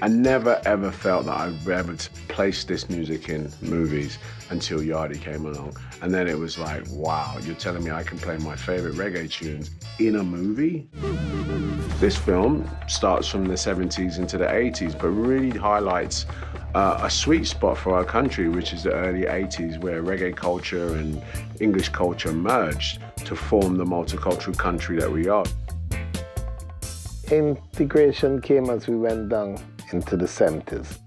I never ever felt that I'd be able to place this music in movies until Yardie came along. And then it was like, wow, you're telling me I can play my favorite reggae tunes in a movie? This film starts from the 70s into the 80s, but really highlights a sweet spot for our country, which is the early 80s, where reggae culture and English culture merged to form the multicultural country that we are. Integration came as we went down into the 70s.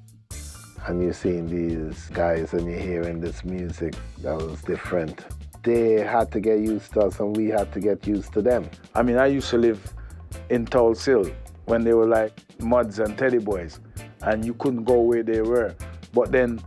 And you're seeing these guys and you're hearing this music that was different. They had to get used to us and we had to get used to them. I mean, I used to live in Tulse when they were like Muds and Teddy Boys, and you couldn't go where they were. But then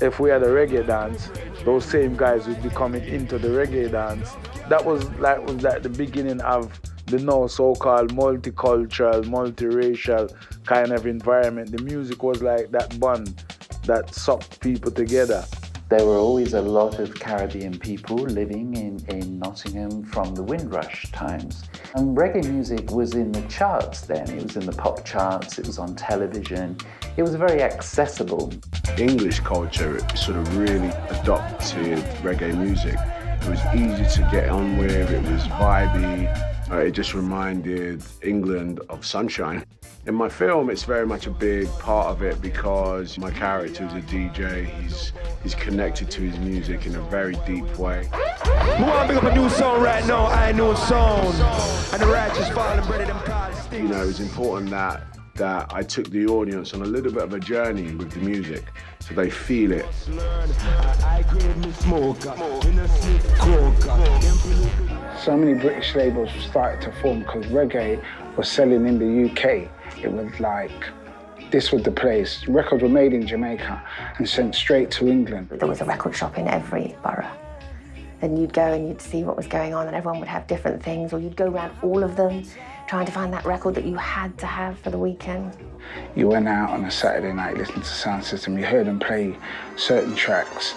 if we had a reggae dance, those same guys would be coming into the reggae dance. That was like the beginning of the now so-called multicultural, multiracial kind of environment. The music was like that bond that sucked people together. There were always a lot of Caribbean people living in Nottingham from the Windrush times. And reggae music was in the charts then. It was in the pop charts, it was on television. It was very accessible. English culture sort of really adopted reggae music. It was easy to get on with, it was vibey. It just reminded England of sunshine. In my film, it's very much a big part of it because my character is a DJ. He's connected to his music in a very deep way. We want to pick up a new song right now, I Know Sound. And the righteous falling, brother, them cars. You know, it's important that I took the audience on a little bit of a journey with the music so they feel it. So many British labels started to form because reggae was selling in the UK. It was like, this was the place. Records were made in Jamaica and sent straight to England. There was a record shop in every borough. And you'd go and you'd see what was going on and everyone would have different things, or you'd go around all of them trying to find that record that you had to have for the weekend. You went out on a Saturday night listening to Sound System, you heard them play certain tracks.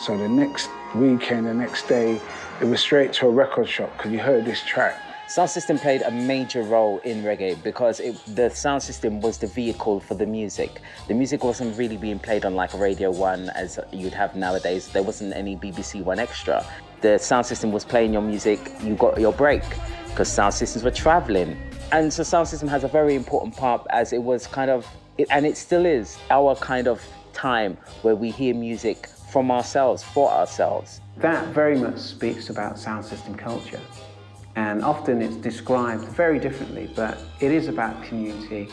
So the next weekend, the next day, it was straight to a record shop because you heard this track. Sound system played a major role in reggae because the sound system was the vehicle for the music. The music wasn't really being played on like Radio 1 as you'd have nowadays. There wasn't any BBC One Extra. The sound system was playing your music, you got your break because sound systems were traveling. And so sound system has a very important part as it was kind of, and it still is, our kind of time where we hear music from ourselves, for ourselves. That very much speaks about sound system culture. And often it's described very differently, but it is about community.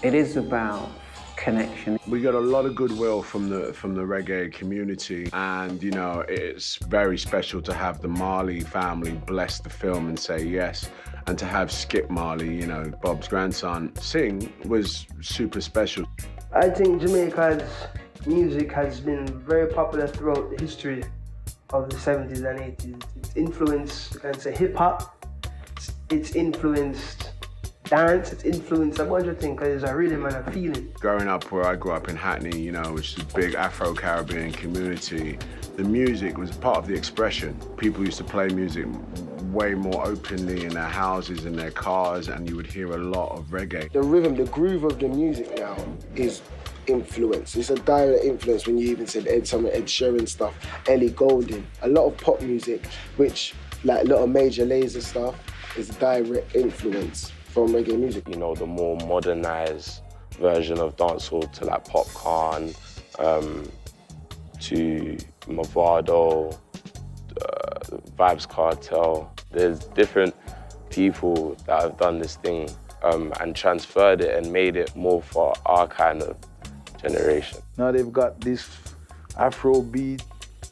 It is about connection. We got a lot of goodwill from the reggae community, and you know, it's very special to have the Marley family bless the film and say yes, and to have Skip Marley, you know, Bob's grandson, sing was super special. I think Jamaica's music has been very popular throughout the history of the 70s and 80s. It's influenced, you can say, hip-hop. It's influenced dance, it's influenced a bunch of things because it's a rhythm and a feeling. Growing up where I grew up in Hackney, you know, which is a big Afro-Caribbean community, the music was part of the expression. People used to play music way more openly in their houses, in their cars, and you would hear a lot of reggae. The rhythm, the groove of the music now is influence. It's a direct influence when you even said some Ed Sheeran stuff, Ellie Goulding. A lot of pop music, which like a lot of Major Lazer stuff, is a direct influence from reggae music. You know, the more modernized version of dancehall to like Popcorn, to Mavado, Vibes Cartel. There's different people that have done this thing and transferred it and made it more for our kind of generation. Now they've got this Afro beat,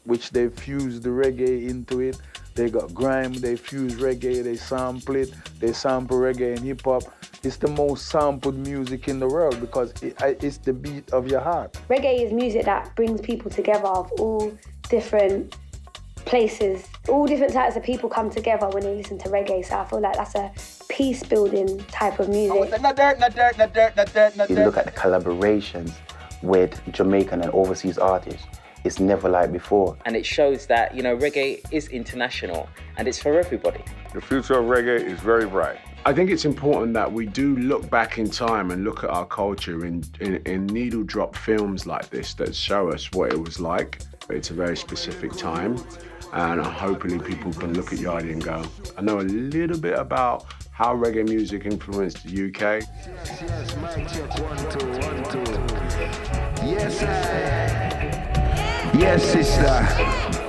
which they fused the reggae into it. They got grime, they fuse reggae, they sample it, they sample reggae and hip hop. It's the most sampled music in the world because it's the beat of your heart. Reggae is music that brings people together of all different places. All different types of people come together when they listen to reggae, so I feel like that's a peace-building type of music. You look at the collaborations with Jamaican and overseas artists. It's never like before. And it shows that, you know, reggae is international and it's for everybody. The future of reggae is very bright. I think it's important that we do look back in time and look at our culture in needle drop films like this that show us what it was like. It's a very specific time, and hopefully people can look at Yardie and go, I know a little bit about how reggae music influenced the UK. Yes, mic check, 1, 2, 1, 2. Yes, I. Yes, sister.